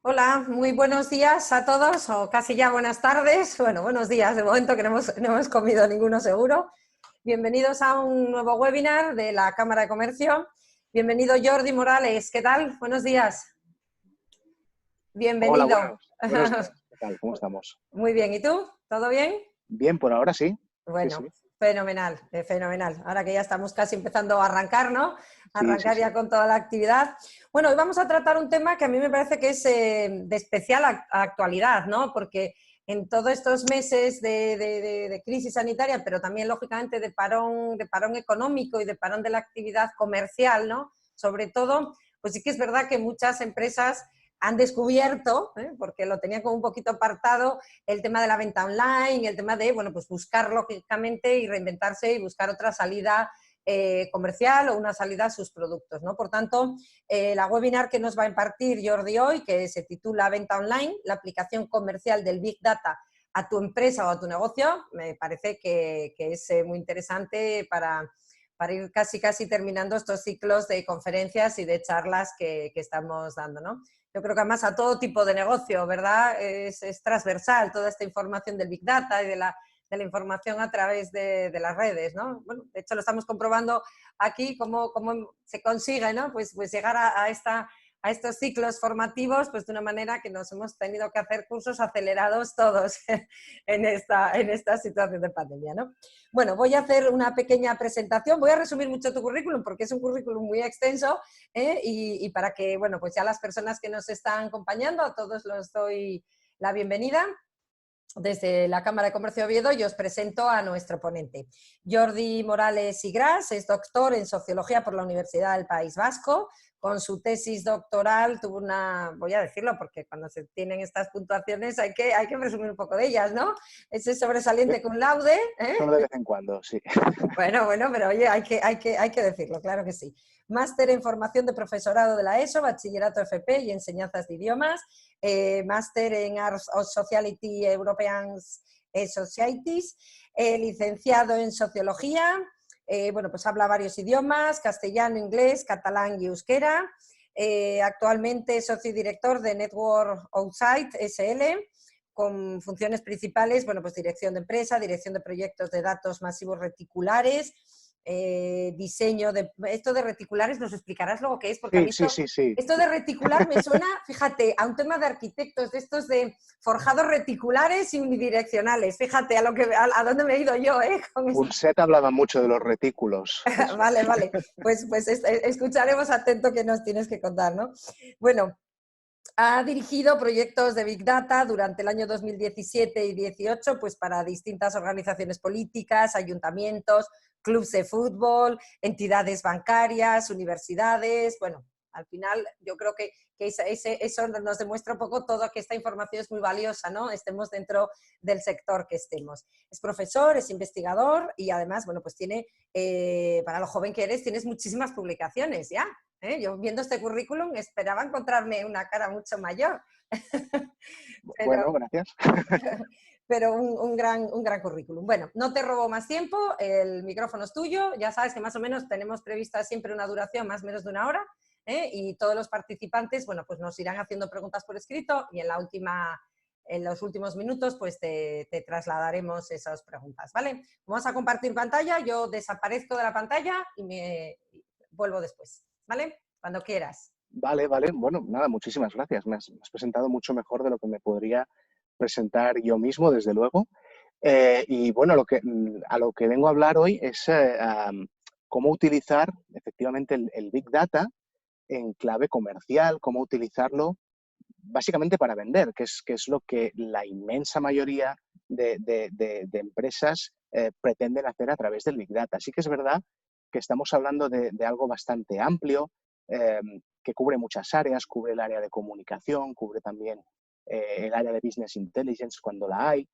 Hola, muy buenos días a todos, o casi ya buenas tardes. Bueno, buenos días, de momento que no hemos comido ninguno seguro. Bienvenidos a un nuevo webinar de la Cámara de Comercio. Bienvenido Jordi Morales, ¿qué tal? Buenos días. Hola, Bienvenido. buenos días. ¿Qué tal? ¿Cómo estamos? Muy bien, ¿y tú? ¿Todo bien? Bien, por ahora sí. Sí, Bueno, sí. fenomenal, fenomenal. Ahora que ya estamos casi empezando a arrancar, ¿no? Sí, sí, Arrancar sí. ya con toda la actividad. Bueno, hoy vamos a tratar un tema que a mí me parece que es de especial actualidad, ¿no? Porque en todos estos meses de crisis sanitaria, pero también, lógicamente, de parón económico y de parón de la actividad comercial, ¿no? Sobre todo, pues sí que es verdad que muchas empresas han descubierto, porque lo tenían como un poquito apartado, el tema de la venta online, el tema de, bueno, pues buscar lógicamente y reinventarse y buscar otra salida comercial o una salida a sus productos, ¿no? Por tanto, la webinar que nos va a impartir Jordi hoy, que se titula Venta Online, la aplicación comercial del Big Data a tu empresa o a tu negocio, me parece que es muy interesante para ir casi terminando estos ciclos de conferencias y de charlas que estamos dando, ¿no? Yo creo que además a todo tipo de negocio, ¿verdad? Es transversal toda esta información del Big Data y de la información a través de las redes, ¿no? Bueno, de hecho lo estamos comprobando aquí, cómo se consigue, ¿no? Pues llegar a estos ciclos formativos, pues de una manera que nos hemos tenido que hacer cursos acelerados todos en esta situación de pandemia, ¿no? Bueno, voy a hacer una pequeña presentación, voy a resumir mucho tu currículum porque es un currículum muy extenso, y para que, bueno, pues ya las personas que nos están acompañando, a todos los doy la bienvenida. Desde la Cámara de Comercio de Oviedo, yo os presento a nuestro ponente. Jordi Morales Igras es doctor en Sociología por la Universidad del País Vasco. Con su tesis doctoral tuvo voy a decirlo porque cuando se tienen estas puntuaciones hay que presumir un poco de ellas, ¿no? Ese sobresaliente cum laude. Solo de vez en cuando, sí. Bueno, pero oye, hay que decirlo, claro que sí. Máster en formación de profesorado de la ESO, bachillerato FP y enseñanzas de idiomas, máster en Arts of Sociality European Societies, licenciado en sociología, bueno, pues habla varios idiomas, castellano, inglés, catalán y euskera. Actualmente es socio y director de Network Outside SL, con funciones principales, bueno, pues dirección de empresa, dirección de proyectos de datos masivos reticulares, diseño de... Esto de reticulares nos explicarás luego qué es, porque a Sí, mí sí, sí, sí. esto de reticular me suena, fíjate, a un tema de arquitectos, de estos de forjados reticulares y unidireccionales. Fíjate a dónde me he ido yo, con esto. Punset hablaba mucho de los retículos. Eso. Vale. Pues escucharemos atento que nos tienes que contar, ¿no? Bueno, ha dirigido proyectos de Big Data durante el año 2017 y 2018, pues para distintas organizaciones políticas, ayuntamientos, clubes de fútbol, entidades bancarias, universidades. Bueno, al final yo creo que eso nos demuestra un poco todo, que esta información es muy valiosa, ¿no? Estemos dentro del sector que estemos. Es profesor, es investigador y además, bueno, pues tiene, para lo joven que eres, tienes muchísimas publicaciones ya. Yo viendo este currículum esperaba encontrarme una cara mucho mayor, pero, Bueno, gracias. pero un gran currículum. Bueno, no te robo más tiempo, el micrófono es tuyo, ya sabes que más o menos tenemos prevista siempre una duración más o menos de una hora, y todos los participantes, bueno, pues nos irán haciendo preguntas por escrito y en los últimos minutos pues te trasladaremos esas preguntas, ¿vale? Vamos a compartir pantalla, yo desaparezco de la pantalla y me vuelvo después, ¿vale? Cuando quieras. Vale, vale. Bueno, nada, muchísimas gracias. Me has presentado mucho mejor de lo que me podría presentar yo mismo, desde luego. Y bueno, a lo que vengo a hablar hoy es cómo utilizar efectivamente el Big Data en clave comercial, cómo utilizarlo básicamente para vender, que es lo que la inmensa mayoría de empresas pretenden hacer a través del Big Data. Sí que es verdad que estamos hablando de algo bastante amplio, eh, que cubre muchas áreas, cubre el área de comunicación, cubre también el área de Business Intelligence cuando la hay,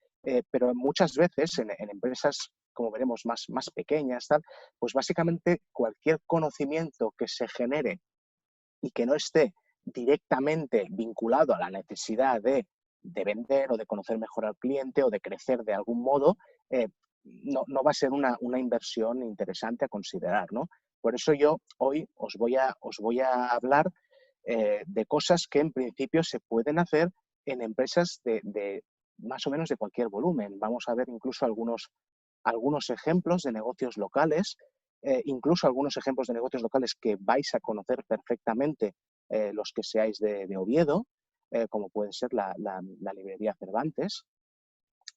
pero muchas veces en empresas, como veremos, más pequeñas, tal, pues básicamente cualquier conocimiento que se genere y que no esté directamente vinculado a la necesidad de vender o de conocer mejor al cliente o de crecer de algún modo, no va a ser una inversión interesante a considerar, ¿no? Por eso yo hoy os voy a hablar de cosas que en principio se pueden hacer en empresas de más o menos de cualquier volumen. Vamos a ver incluso algunos ejemplos de negocios locales, incluso algunos ejemplos de negocios locales que vais a conocer perfectamente los que seáis de Oviedo, como puede ser la librería Cervantes.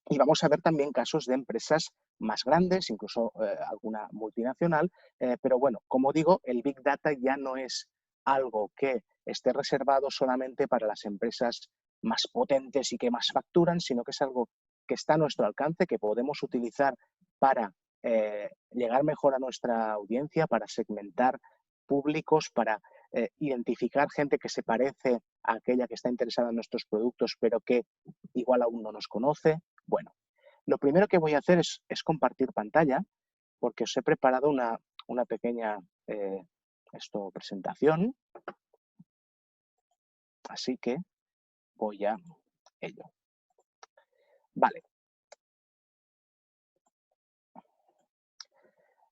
Y vamos a ver también casos de empresas más grandes, incluso alguna multinacional, pero bueno, como digo, el Big Data ya no es algo que esté reservado solamente para las empresas más potentes y que más facturan, sino que es algo que está a nuestro alcance, que podemos utilizar para llegar mejor a nuestra audiencia, para segmentar públicos, para identificar gente que se parece a aquella que está interesada en nuestros productos, pero que igual aún no nos conoce. Bueno, lo primero que voy a hacer es compartir pantalla, porque os he preparado una pequeña presentación, así que voy a ello. Vale.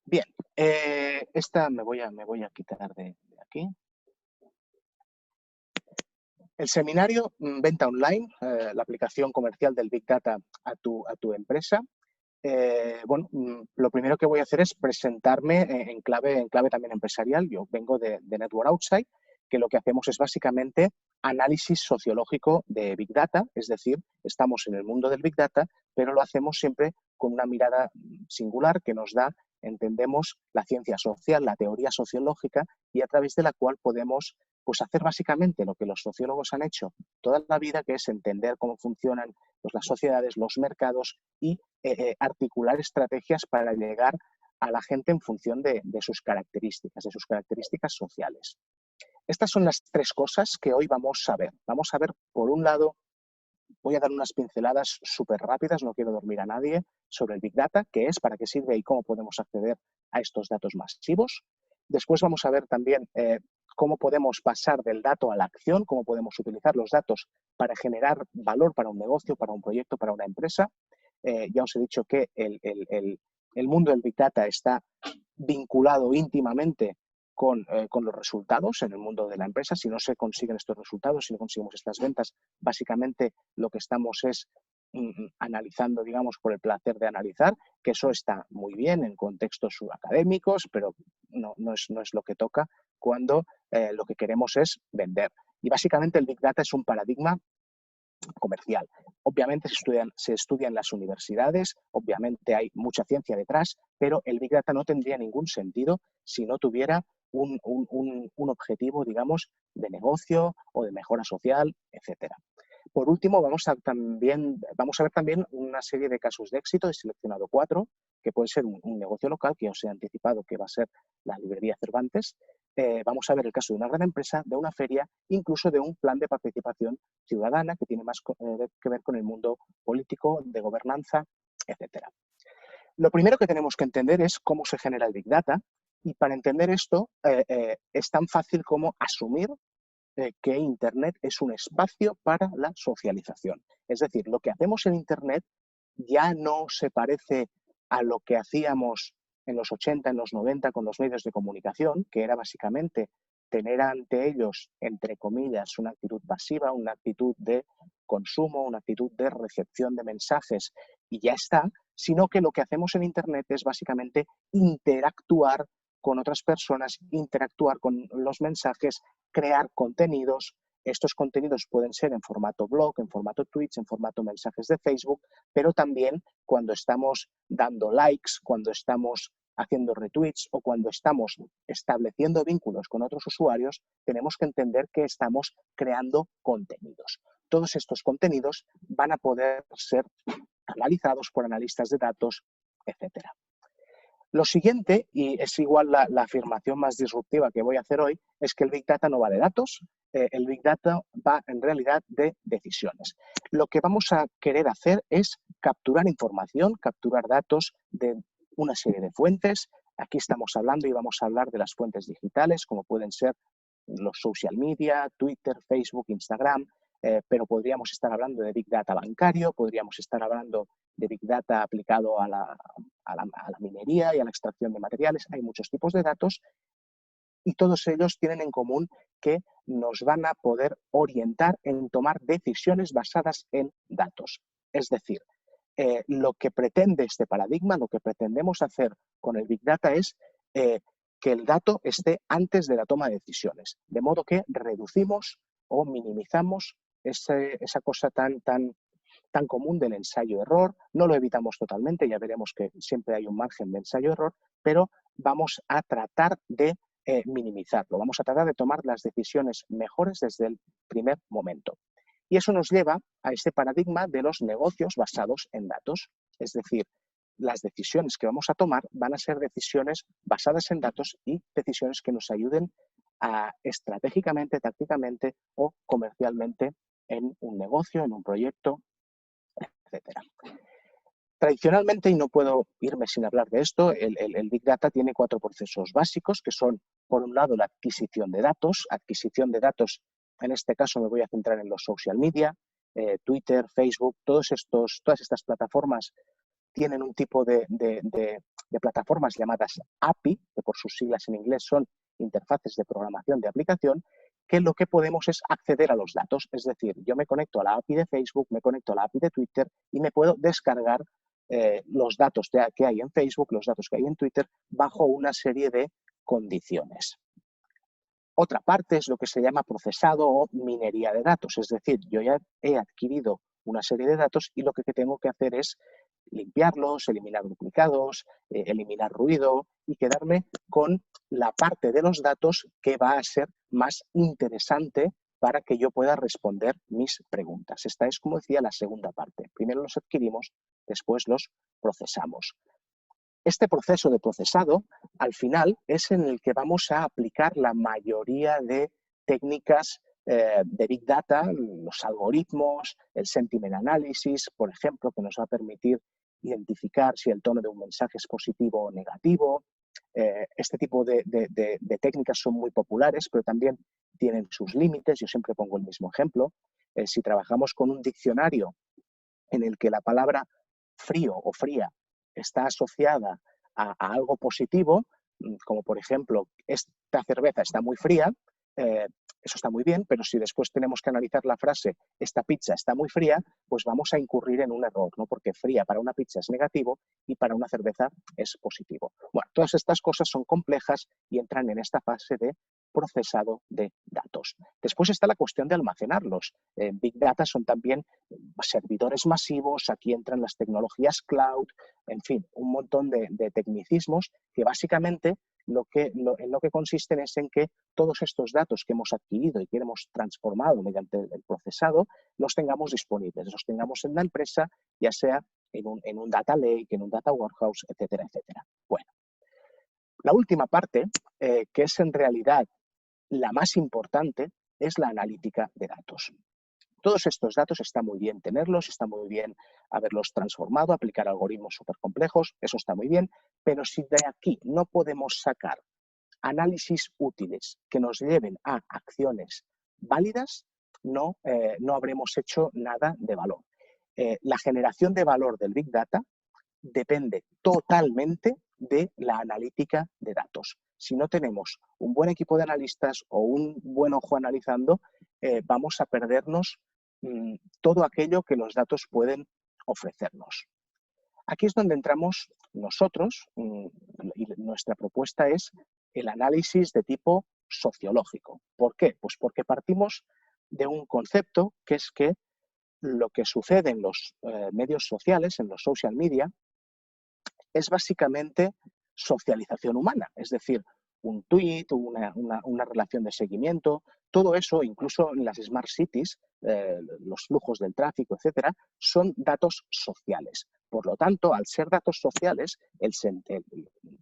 Bien, esta me voy a quitar de aquí. El seminario Venta Online, la aplicación comercial del Big Data a tu empresa. Bueno, lo primero que voy a hacer es presentarme en clave también empresarial. Yo vengo de Network Outside, que lo que hacemos es básicamente análisis sociológico de Big Data, es decir, estamos en el mundo del Big Data, pero lo hacemos siempre con una mirada singular que nos da, entendemos, la ciencia social, la teoría sociológica, y a través de la cual podemos pues, hacer básicamente lo que los sociólogos han hecho toda la vida, que es entender cómo funcionan pues, las sociedades, los mercados y articular estrategias para llegar a la gente en función de sus características sociales. Estas son las tres cosas que hoy vamos a ver. Vamos a ver, por un lado, voy a dar unas pinceladas súper rápidas, no quiero dormir a nadie, sobre el Big Data, qué es, para qué sirve y cómo podemos acceder a estos datos masivos. Después vamos a ver también cómo podemos pasar del dato a la acción, cómo podemos utilizar los datos para generar valor para un negocio, para un proyecto, para una empresa. Ya os he dicho que el mundo del Big Data está vinculado íntimamente con los resultados en el mundo de la empresa. Si no se consiguen estos resultados, si no conseguimos estas ventas, básicamente lo que estamos es analizando, digamos, por el placer de analizar, que eso está muy bien en contextos académicos, pero no es lo que toca cuando lo que queremos es vender. Y básicamente el Big Data es un paradigma comercial. Obviamente se estudia en las universidades, obviamente hay mucha ciencia detrás, pero el Big Data no tendría ningún sentido si no tuviera un objetivo, digamos, de negocio o de mejora social, etcétera. Por último, vamos a ver también una serie de casos de éxito. He seleccionado 4, que puede ser un negocio local, que os he anticipado que va a ser la librería Cervantes. Vamos a ver el caso de una gran empresa, de una feria, incluso de un plan de participación ciudadana que tiene más que ver con el mundo político, de gobernanza, etcétera. Lo primero que tenemos que entender es cómo se genera el Big Data, y para entender esto es tan fácil como asumir que Internet es un espacio para la socialización. Es decir, lo que hacemos en Internet ya no se parece a lo que hacíamos en los 80, en los 90 con los medios de comunicación, que era básicamente tener ante ellos, entre comillas, una actitud pasiva, una actitud de consumo, una actitud de recepción de mensajes y ya está, sino que lo que hacemos en Internet es básicamente interactuar con otras personas, interactuar con los mensajes, crear contenidos. Estos contenidos pueden ser en formato blog, en formato tweets, en formato mensajes de Facebook, pero también cuando estamos dando likes, cuando estamos haciendo retweets o cuando estamos estableciendo vínculos con otros usuarios, tenemos que entender que estamos creando contenidos. Todos estos contenidos van a poder ser analizados por analistas de datos, etcétera. Lo siguiente, y es igual la afirmación más disruptiva que voy a hacer hoy, es que el Big Data no va de datos, el Big Data va en realidad de decisiones. Lo que vamos a querer hacer es capturar información, capturar datos de una serie de fuentes. Aquí estamos hablando y vamos a hablar de las fuentes digitales, como pueden ser los social media, Twitter, Facebook, Instagram, pero podríamos estar hablando de Big Data bancario, podríamos estar hablando de Big Data aplicado a la minería y a la extracción de materiales. Hay muchos tipos de datos y todos ellos tienen en común que nos van a poder orientar en tomar decisiones basadas en datos. Es decir, lo que pretende este paradigma, lo que pretendemos hacer con el Big Data es que el dato esté antes de la toma de decisiones, de modo que reducimos o minimizamos esa cosa tan común del ensayo-error. No lo evitamos totalmente, ya veremos que siempre hay un margen de ensayo-error, pero vamos a tratar de minimizarlo, vamos a tratar de tomar las decisiones mejores desde el primer momento. Y eso nos lleva a este paradigma de los negocios basados en datos. Es decir, las decisiones que vamos a tomar van a ser decisiones basadas en datos y decisiones que nos ayuden a estratégicamente, tácticamente o comercialmente en un negocio, en un proyecto, etcétera. Tradicionalmente, y no puedo irme sin hablar de esto, el Big Data tiene 4 procesos básicos que son, por un lado, la adquisición de datos. Adquisición de datos, en este caso me voy a centrar en los social media, Twitter, Facebook, todas estas plataformas tienen un tipo de plataformas llamadas API, que por sus siglas en inglés son interfaces de programación de aplicación, que lo que podemos es acceder a los datos. Es decir, yo me conecto a la API de Facebook, me conecto a la API de Twitter y me puedo descargar los datos que hay en Facebook, los datos que hay en Twitter, bajo una serie de condiciones. Otra parte es lo que se llama procesado o minería de datos. Es decir, yo ya he adquirido una serie de datos y lo que tengo que hacer es limpiarlos, eliminar duplicados, eliminar ruido y quedarme con la parte de los datos que va a ser más interesante para que yo pueda responder mis preguntas. Esta es, como decía, la segunda parte. Primero los adquirimos, después los procesamos. Este proceso de procesado, al final, es en el que vamos a aplicar la mayoría de técnicas de Big Data, los algoritmos, el sentiment analysis, por ejemplo, que nos va a permitir identificar si el tono de un mensaje es positivo o negativo. Este tipo de técnicas son muy populares, pero también tienen sus límites. Yo siempre pongo el mismo ejemplo. Si trabajamos con un diccionario en el que la palabra frío o fría está asociada a algo positivo, como por ejemplo, esta cerveza está muy fría, eso está muy bien, pero si después tenemos que analizar la frase, esta pizza está muy fría, pues vamos a incurrir en un error, ¿no? Porque fría para una pizza es negativo y para una cerveza es positivo. Bueno, todas estas cosas son complejas y entran en esta fase de procesado de datos. Después está la cuestión de almacenarlos. Big Data son también servidores masivos, aquí entran las tecnologías cloud, en fin, un montón de tecnicismos que básicamente en lo que consisten es en que todos estos datos que hemos adquirido y que hemos transformado mediante el procesado los tengamos disponibles, los tengamos en la empresa, ya sea en un data lake, en un data warehouse, etcétera, etcétera. Bueno, la última parte, que es en realidad la más importante, es la analítica de datos. Todos estos datos está muy bien tenerlos, está muy bien haberlos transformado, aplicar algoritmos súper complejos, eso está muy bien, pero si de aquí no podemos sacar análisis útiles que nos lleven a acciones válidas, no habremos hecho nada de valor. La generación de valor del Big Data depende totalmente de la analítica de datos. Si no tenemos un buen equipo de analistas o un buen ojo analizando, vamos a perdernos todo aquello que los datos pueden ofrecernos. Aquí es donde entramos nosotros y nuestra propuesta es el análisis de tipo sociológico. ¿Por qué? Pues porque partimos de un concepto que es que lo que sucede en los medios sociales, en los social media, es básicamente socialización humana, es decir, un tweet, una relación de seguimiento, todo eso, incluso en las smart cities, los flujos del tráfico, etcétera, son datos sociales. Por lo tanto, al ser datos sociales,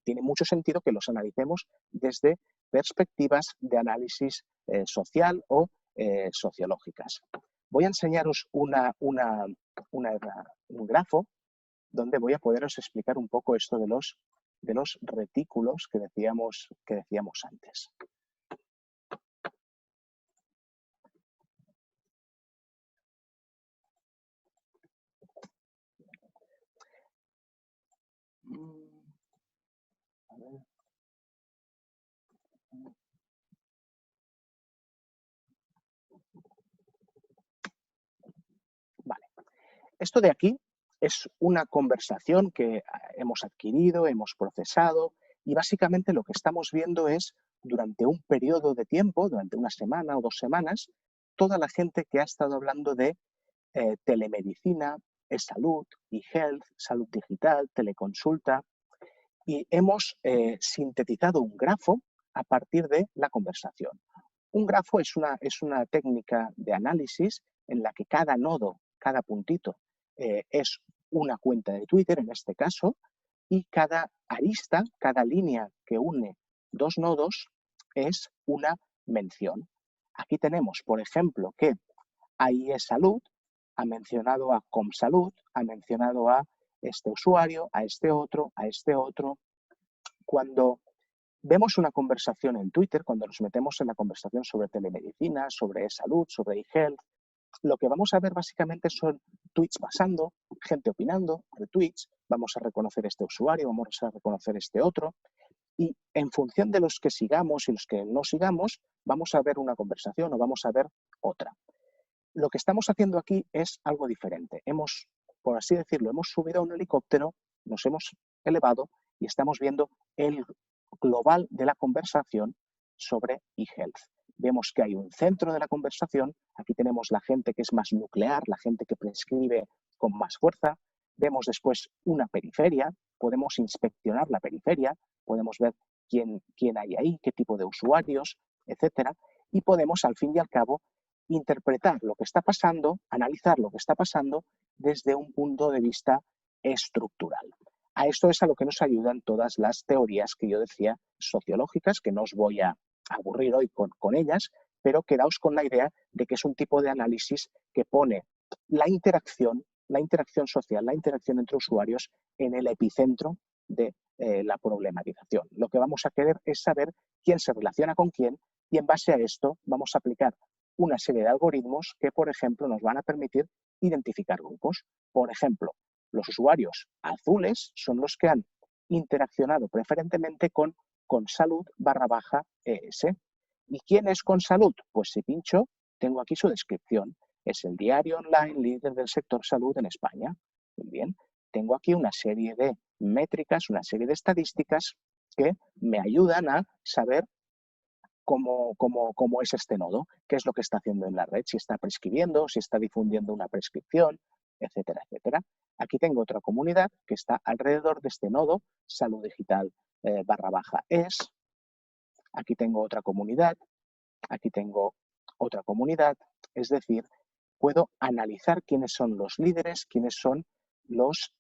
tiene mucho sentido que los analicemos desde perspectivas de análisis social o sociológicas. Voy a enseñaros un grafo donde voy a poderos explicar un poco esto de los retículos que decíamos antes. A ver. Esto de aquí es una conversación que hemos adquirido, hemos procesado y básicamente lo que estamos viendo es durante un periodo de tiempo, durante una semana o 2 semanas, toda la gente que ha estado hablando de telemedicina, salud, e-health, salud digital, teleconsulta, y hemos sintetizado un grafo a partir de la conversación. Un grafo es una técnica de análisis en la que cada nodo, cada puntito, es una cuenta de Twitter en este caso, y cada arista, cada línea que une 2 nodos es una mención. Aquí tenemos, por ejemplo, que AIE Salud ha mencionado a Comsalud, ha mencionado a este usuario, a este otro, a este otro. Cuando vemos una conversación en Twitter, cuando nos metemos en la conversación sobre telemedicina, sobre e-salud, sobre e-health, lo que vamos a ver básicamente son tweets pasando, gente opinando, retweets, vamos a reconocer este usuario, vamos a reconocer este otro, y en función de los que sigamos y los que no sigamos, vamos a ver una conversación o vamos a ver otra. Lo que estamos haciendo aquí es algo diferente. Hemos, por así decirlo, hemos subido a un helicóptero, nos hemos elevado y estamos viendo el global de la conversación sobre eHealth. Vemos que hay un centro de la conversación, aquí tenemos la gente que es más nuclear, la gente que prescribe con más fuerza, vemos después una periferia, podemos inspeccionar la periferia, podemos ver quién hay ahí, qué tipo de usuarios, etcétera, y podemos al fin y al cabo interpretar lo que está pasando, analizar lo que está pasando desde un punto de vista estructural. A esto es a lo que nos ayudan todas las teorías que yo decía sociológicas, que no os voy a aburrir hoy con ellas, pero quedaos con la idea de que es un tipo de análisis que pone la interacción social, la interacción entre usuarios en el epicentro de la problematización. Lo que vamos a querer es saber quién se relaciona con quién y en base a esto vamos a aplicar una serie de algoritmos que, por ejemplo, nos van a permitir identificar grupos. Por ejemplo, los usuarios azules son los que han interaccionado preferentemente con Consalud/ES. ¿Y quién es Consalud? Pues si pincho, tengo aquí su descripción. Es el diario online líder del sector salud en España. Muy bien. Tengo aquí una serie de métricas, una serie de estadísticas que me ayudan a saber cómo es este nodo, qué es lo que está haciendo en la red, si está prescribiendo, si está difundiendo una prescripción, etcétera, etcétera. Aquí tengo otra comunidad que está alrededor de este nodo, salud digital /es. Aquí tengo otra comunidad, aquí tengo otra comunidad, es decir, puedo analizar quiénes son los líderes, quiénes son los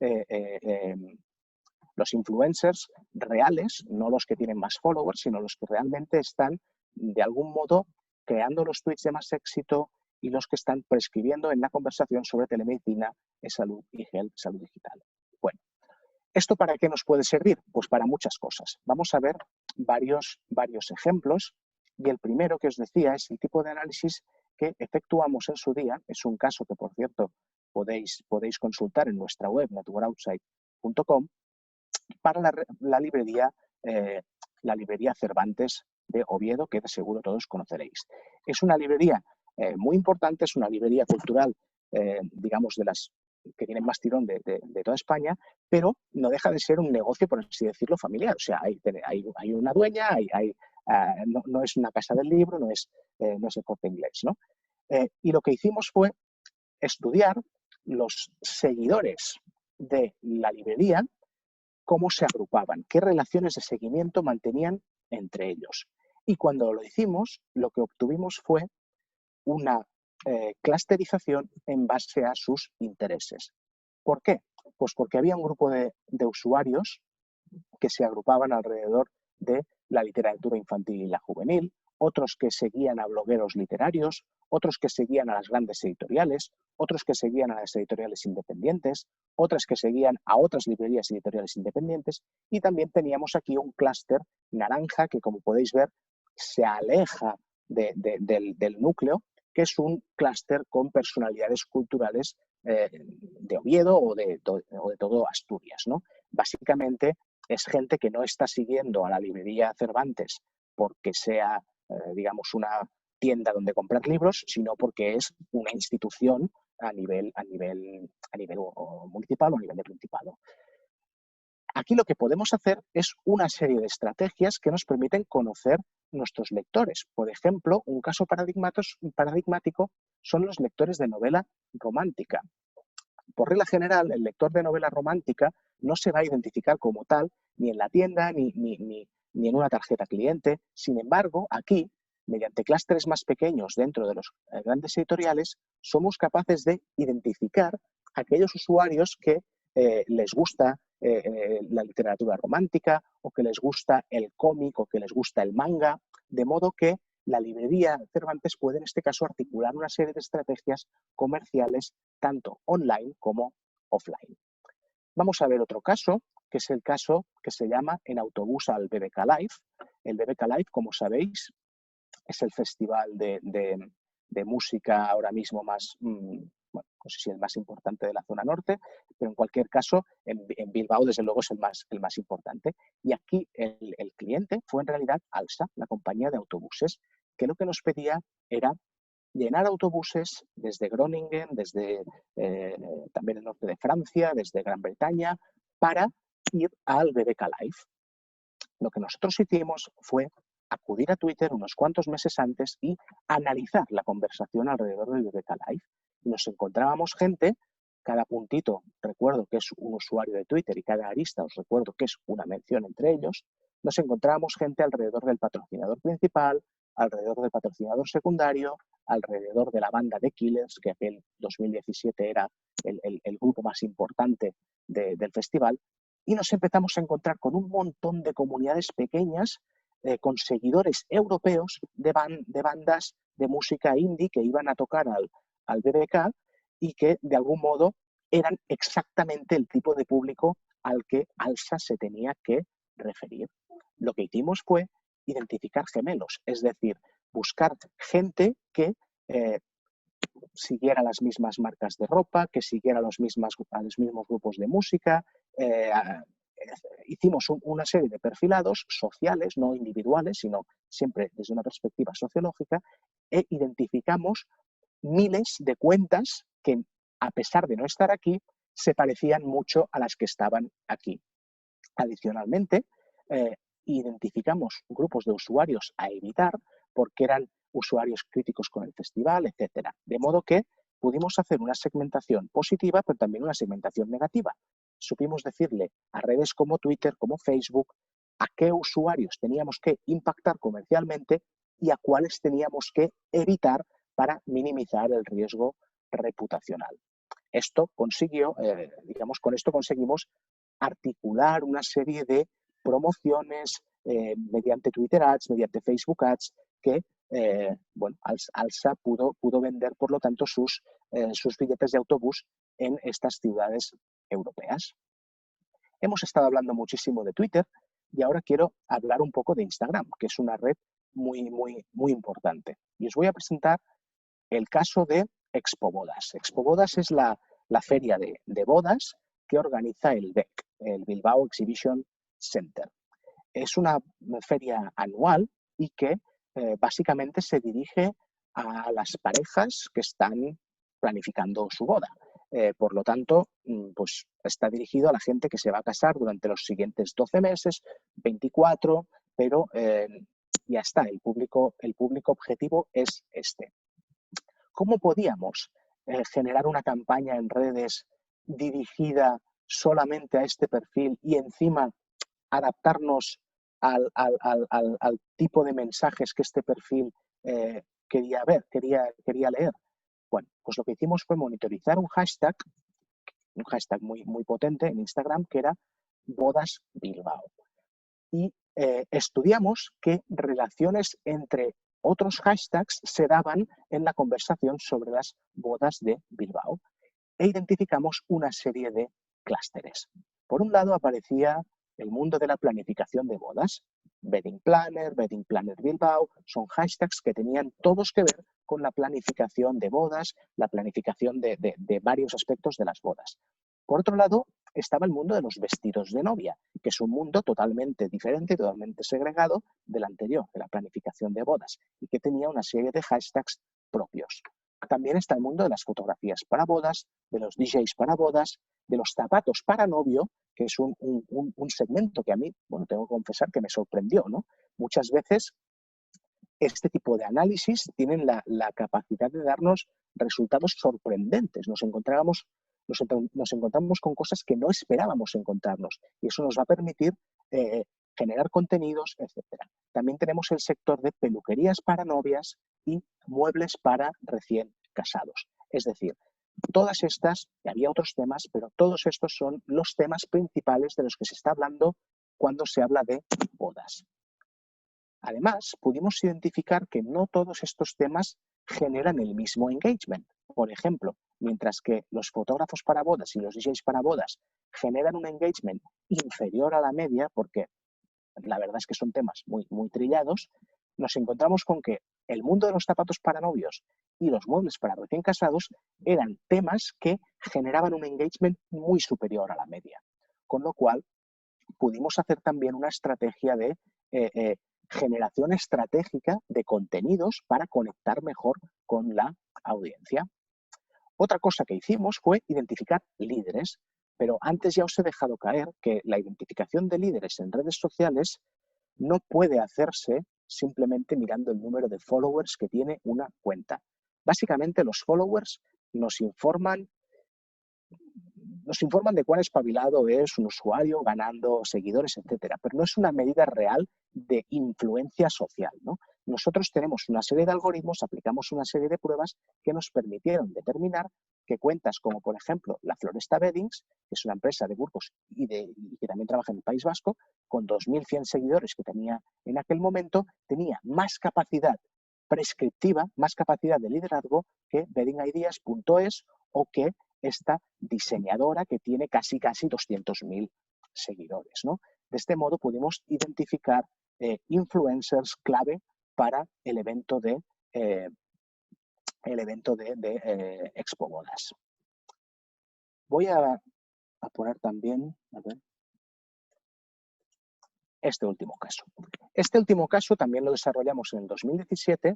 influencers reales, no los que tienen más followers, sino los que realmente están de algún modo creando los tweets de más éxito y los que están prescribiendo en la conversación sobre telemedicina, salud y health, salud digital. Bueno, ¿esto para qué nos puede servir? Pues para muchas cosas. Vamos a ver varios ejemplos y el primero que os decía es el tipo de análisis que efectuamos en su día. Es un caso que, por cierto, podéis consultar en nuestra web, networkoutside.com, para la librería Cervantes de Oviedo, que de seguro todos conoceréis. Es una librería muy importante, es una librería cultural, digamos, de las que tienen más tirón de toda España, pero no deja de ser un negocio, por así decirlo, familiar. O sea, hay una dueña, no es una casa del libro, no es el Corte Inglés, ¿no? Y lo que hicimos fue estudiar los seguidores de la librería, cómo se agrupaban, qué relaciones de seguimiento mantenían entre ellos. Y cuando lo hicimos, lo que obtuvimos fue una clusterización en base a sus intereses. ¿Por qué? Pues porque había un grupo de usuarios que se agrupaban alrededor de la literatura infantil y la juvenil, otros que seguían a blogueros literarios, otros que seguían a las grandes editoriales, otros que seguían a las editoriales independientes, otras que seguían a otras librerías editoriales independientes, y también teníamos aquí un clúster naranja que, como podéis ver, se aleja del núcleo, que es un clúster con personalidades culturales de Oviedo o de todo Asturias, ¿no? Básicamente es gente que no está siguiendo a la librería Cervantes porque sea, digamos, una tienda donde comprar libros, sino porque es una institución a nivel o municipal o a nivel de principado. Aquí lo que podemos hacer es una serie de estrategias que nos permiten conocer nuestros lectores. Por ejemplo, un caso paradigmático son los lectores de novela romántica. Por regla general, el lector de novela romántica no se va a identificar como tal ni en la tienda ni en una tarjeta cliente. Sin embargo, aquí, mediante clústeres más pequeños dentro de los grandes editoriales, somos capaces de identificar a aquellos usuarios que les gusta la literatura romántica o que les gusta el cómic o que les gusta el manga, de modo que la librería Cervantes puede en este caso articular una serie de estrategias comerciales tanto online como offline. Vamos a ver otro caso, que es el caso que se llama En autobús al BBK Live. El BBK Live, como sabéis, es el festival de música ahora mismo más, bueno, no sé si el más importante de la zona norte, pero en cualquier caso en Bilbao desde luego es el más importante. Y aquí el cliente fue en realidad Alsa, la compañía de autobuses, que lo que nos pedía era llenar autobuses desde Groningen, desde también el norte de Francia, desde Gran Bretaña, para ir al BBK Live. Lo que nosotros hicimos fue acudir a Twitter unos cuantos meses antes y analizar la conversación alrededor del BBK Live. Y nos encontrábamos gente, cada puntito recuerdo que es un usuario de Twitter y cada arista os recuerdo que es una mención entre ellos, nos encontrábamos gente alrededor del patrocinador principal, alrededor del patrocinador secundario, alrededor de la banda de Killers, que aquel 2017 era el grupo más importante del festival, y nos empezamos a encontrar con un montón de comunidades pequeñas con seguidores europeos de bandas de música indie que iban a tocar al BBK y que de algún modo eran exactamente el tipo de público al que Alsa se tenía que referir. Lo que hicimos fue identificar gemelos, es decir, buscar gente que siguiera las mismas marcas de ropa, que siguiera los mismos grupos de música. Hicimos una serie de perfilados sociales, no individuales, sino siempre desde una perspectiva sociológica, e identificamos miles de cuentas que, a pesar de no estar aquí, se parecían mucho a las que estaban aquí. Adicionalmente, identificamos grupos de usuarios a evitar porque eran usuarios críticos con el festival, etcétera. De modo que pudimos hacer una segmentación positiva, pero también una segmentación negativa. Supimos decirle a redes como Twitter, como Facebook, a qué usuarios teníamos que impactar comercialmente y a cuáles teníamos que evitar para minimizar el riesgo reputacional. Esto consiguió, con esto conseguimos articular una serie de promociones mediante Twitter Ads, mediante Facebook Ads, que Alsa pudo vender, por lo tanto, sus billetes de autobús en estas ciudades europeas. Hemos estado hablando muchísimo de Twitter y ahora quiero hablar un poco de Instagram, que es una red muy, muy, muy importante. Y os voy a presentar el caso de Expo Bodas. Expo Bodas es la feria de bodas que organiza el BEC, el Bilbao Exhibition Center. Es una feria anual y que básicamente se dirige a las parejas que están planificando su boda. Por lo tanto, pues está dirigido a la gente que se va a casar durante los siguientes 12 meses, 24, pero ya está, el público objetivo es este. ¿Cómo podíamos generar una campaña en redes dirigida solamente a este perfil y encima adaptarnos al tipo de mensajes que este perfil quería leer? Bueno, pues lo que hicimos fue monitorizar un hashtag muy, muy potente en Instagram, que era Bodas Bilbao. Y estudiamos qué relaciones entre otros hashtags se daban en la conversación sobre las bodas de Bilbao e identificamos una serie de clústeres. Por un lado aparecía el mundo de la planificación de bodas. Wedding Planner Bilbao, son hashtags que tenían todos que ver con la planificación de bodas, la planificación de varios aspectos de las bodas. Por otro lado, estaba el mundo de los vestidos de novia, que es un mundo totalmente diferente, totalmente segregado del anterior, de la planificación de bodas, y que tenía una serie de hashtags propios. También está el mundo de las fotografías para bodas, de los DJs para bodas, de los zapatos para novio, que es un segmento que a mí, bueno, tengo que confesar que me sorprendió, ¿no? Muchas veces este tipo de análisis tienen la capacidad de darnos resultados sorprendentes. Nos encontramos con cosas que no esperábamos encontrarnos y eso nos va a permitir generar contenidos, etcétera. También tenemos el sector de peluquerías para novias y muebles para recién casados. Es decir, todas estas, y había otros temas, pero todos estos son los temas principales de los que se está hablando cuando se habla de bodas. Además, pudimos identificar que no todos estos temas generan el mismo engagement. Por ejemplo, mientras que los fotógrafos para bodas y los DJs para bodas generan un engagement inferior a la media, porque la verdad es que son temas muy, muy trillados, nos encontramos con que el mundo de los zapatos para novios y los muebles para recién casados eran temas que generaban un engagement muy superior a la media. Con lo cual, pudimos hacer también una estrategia de generación estratégica de contenidos para conectar mejor con la audiencia. Otra cosa que hicimos fue identificar líderes, pero antes ya os he dejado caer que la identificación de líderes en redes sociales no puede hacerse simplemente mirando el número de followers que tiene una cuenta. Básicamente los followers nos informan de cuán espabilado es un usuario ganando seguidores, etcétera, pero no es una medida real de influencia social, ¿no? Nosotros tenemos una serie de algoritmos, aplicamos una serie de pruebas que nos permitieron determinar que cuentas como, por ejemplo, la Floresta Weddings, que es una empresa de Burgos y que también trabaja en el País Vasco, con 2.100 seguidores que tenía en aquel momento, tenía más capacidad prescriptiva, más capacidad de liderazgo que weddingideas.es o que esta diseñadora que tiene casi 200.000 seguidores, ¿no? De este modo pudimos identificar influencers clave para el evento de Expo Bodas. Voy a poner también, a ver, este último caso. Este último caso también lo desarrollamos en el 2017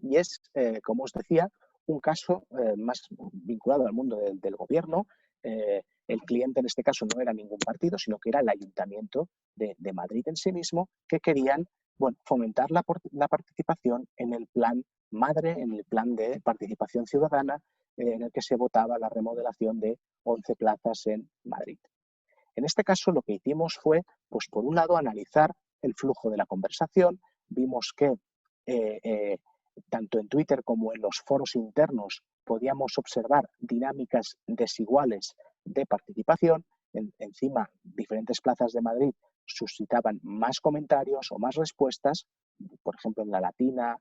y es, como os decía, un caso más vinculado al mundo del gobierno. El cliente en este caso no era ningún partido, sino que era el Ayuntamiento de Madrid en sí mismo, que querían fomentar la participación en el plan MADRE, en el plan de participación ciudadana, en el que se votaba la remodelación de 11 plazas en Madrid. En este caso lo que hicimos fue, pues por un lado, analizar el flujo de la conversación. Vimos que tanto en Twitter como en los foros internos podíamos observar dinámicas desiguales de participación. Encima, diferentes plazas de Madrid suscitaban más comentarios o más respuestas. Por ejemplo, en La Latina,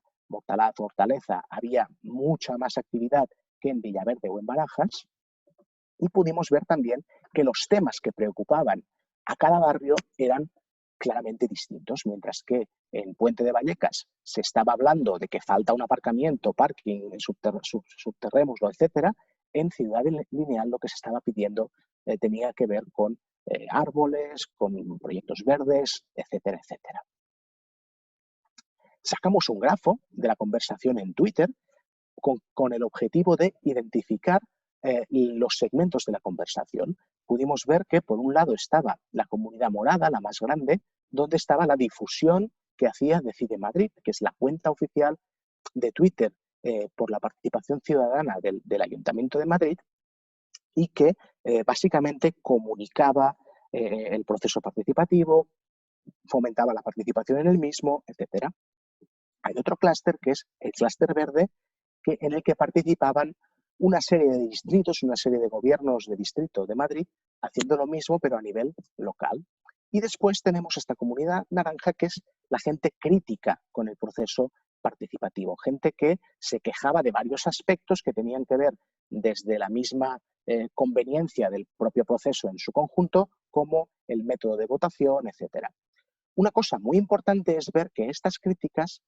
Fortaleza, había mucha más actividad que en Villaverde o en Barajas. Y pudimos ver también que los temas que preocupaban a cada barrio eran claramente distintos, mientras que en Puente de Vallecas se estaba hablando de que falta un aparcamiento, parking, subterráneo, etcétera. En Ciudad Lineal lo que se estaba pidiendo tenía que ver con árboles, con proyectos verdes, etcétera, etcétera. Sacamos un grafo de la conversación en Twitter con el objetivo de identificar los segmentos de la conversación. Pudimos ver que por un lado estaba la comunidad morada, la más grande, donde estaba la difusión que hacía Decide Madrid, que es la cuenta oficial de Twitter por la participación ciudadana del Ayuntamiento de Madrid y que básicamente comunicaba el proceso participativo, fomentaba la participación en el mismo, etcétera. Hay otro clúster que es el clúster verde, en el que participaban una serie de distritos, una serie de gobiernos de distrito de Madrid, haciendo lo mismo pero a nivel local. Y después tenemos esta comunidad naranja, que es la gente crítica con el proceso participativo, gente que se quejaba de varios aspectos que tenían que ver desde la misma conveniencia del propio proceso en su conjunto, como el método de votación, etcétera. Una cosa muy importante es ver que estas críticas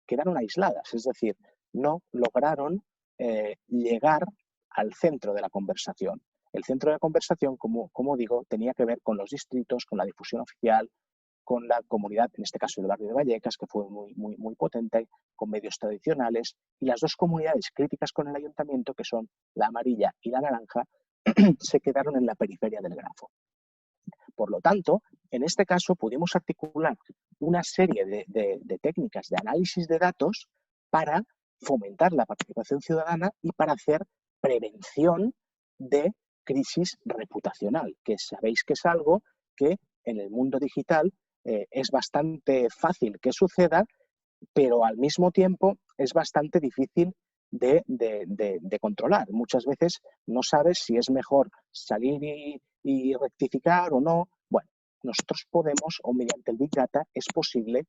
quedaron aisladas, es decir, no lograron llegar al centro de la conversación. El centro de la conversación, como digo, tenía que ver con los distritos, con la difusión oficial, con la comunidad, en este caso del barrio de Vallecas, que fue muy potente, con medios tradicionales, y las dos comunidades críticas con el ayuntamiento, que son la amarilla y la naranja, se quedaron en la periferia del grafo. Por lo tanto, en este caso pudimos articular una serie de técnicas de análisis de datos para fomentar la participación ciudadana y para hacer prevención de crisis reputacional, que sabéis que es algo que en el mundo digital es bastante fácil que suceda, pero al mismo tiempo es bastante difícil de controlar. Muchas veces no sabes si es mejor salir y rectificar o no. Bueno, nosotros podemos, o mediante el Big Data, es posible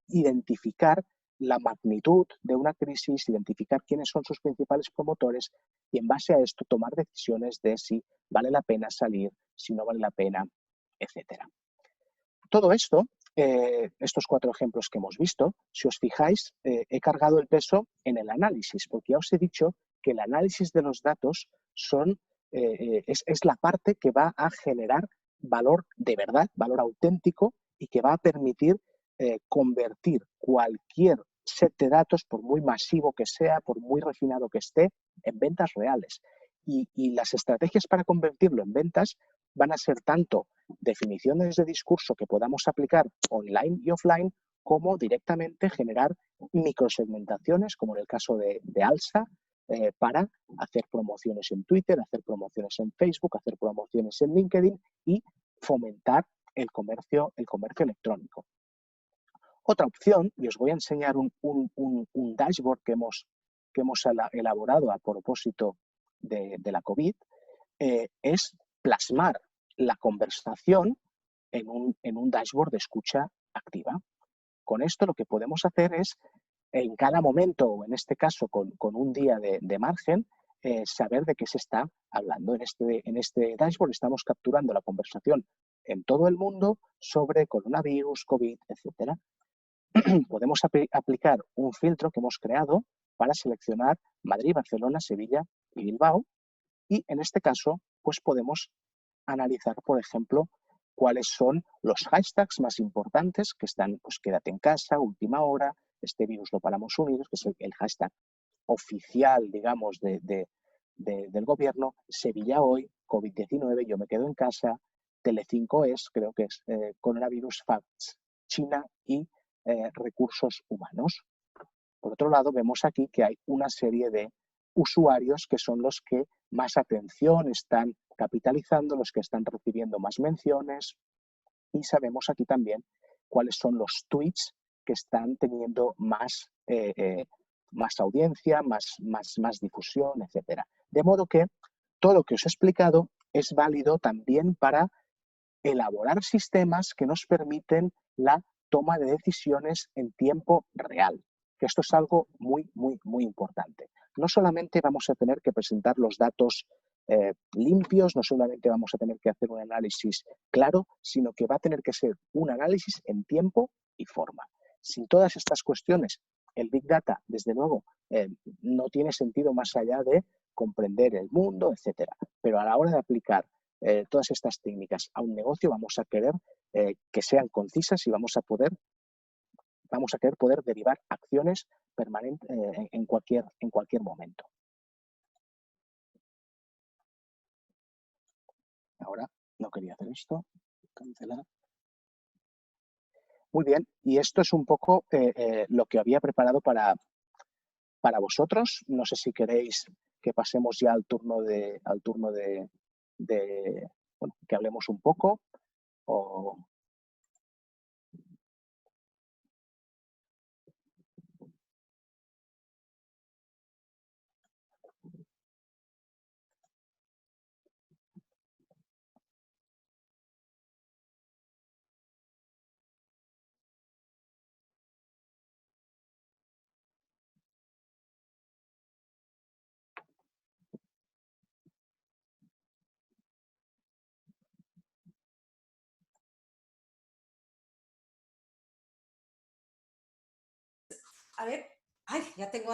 identificar la magnitud de una crisis, identificar quiénes son sus principales promotores y en base a esto tomar decisiones de si vale la pena salir, si no vale la pena, etcétera. Todo esto, estos 4 ejemplos que hemos visto, si os fijáis, he cargado el peso en el análisis, porque ya os he dicho que el análisis de los datos es la parte que va a generar valor de verdad, valor auténtico, y que va a permitir convertir cualquier set de datos, por muy masivo que sea, por muy refinado que esté, en ventas reales. Y las estrategias para convertirlo en ventas van a ser tanto definiciones de discurso que podamos aplicar online y offline, como directamente generar microsegmentaciones, como en el caso de Alsa, para hacer promociones en Twitter, hacer promociones en Facebook, hacer promociones en LinkedIn y fomentar el comercio electrónico. Otra opción, y os voy a enseñar un dashboard que hemos elaborado a propósito de la COVID, es plasmar la conversación en un dashboard de escucha activa. Con esto lo que podemos hacer es, en cada momento, o en este caso con un día de margen, saber de qué se está hablando. En este dashboard estamos capturando la conversación en todo el mundo sobre coronavirus, COVID, etcétera. Podemos aplicar un filtro que hemos creado para seleccionar Madrid, Barcelona, Sevilla y Bilbao, y en este caso pues podemos analizar, por ejemplo, cuáles son los hashtags más importantes que están, pues quédate en casa, última hora, este virus lo paramos unidos, que es el hashtag oficial, digamos, del gobierno, Sevilla hoy, COVID-19, yo me quedo en casa, Telecinco es, creo que es coronavirus facts, China y recursos humanos. Por otro lado, vemos aquí que hay una serie de usuarios que son los que más atención están capitalizando, los que están recibiendo más menciones, y sabemos aquí también cuáles son los tweets que están teniendo más audiencia, más difusión, etcétera. De modo que todo lo que os he explicado es válido también para elaborar sistemas que nos permiten la toma de decisiones en tiempo real, que esto es algo muy importante. No solamente vamos a tener que presentar los datos limpios, no solamente vamos a tener que hacer un análisis claro, sino que va a tener que ser un análisis en tiempo y forma. Sin todas estas cuestiones, el Big Data, desde luego, no tiene sentido más allá de comprender el mundo, etcétera. Pero a la hora de aplicar todas estas técnicas a un negocio, vamos a querer que sean concisas y vamos a querer poder derivar acciones permanentes en cualquier momento. Ahora no quería hacer esto, cancelar. Muy bien, y esto es un poco lo que había preparado para vosotros. No sé si queréis que pasemos ya al turno de bueno, que hablemos un poco o... A ver, ay, ya tengo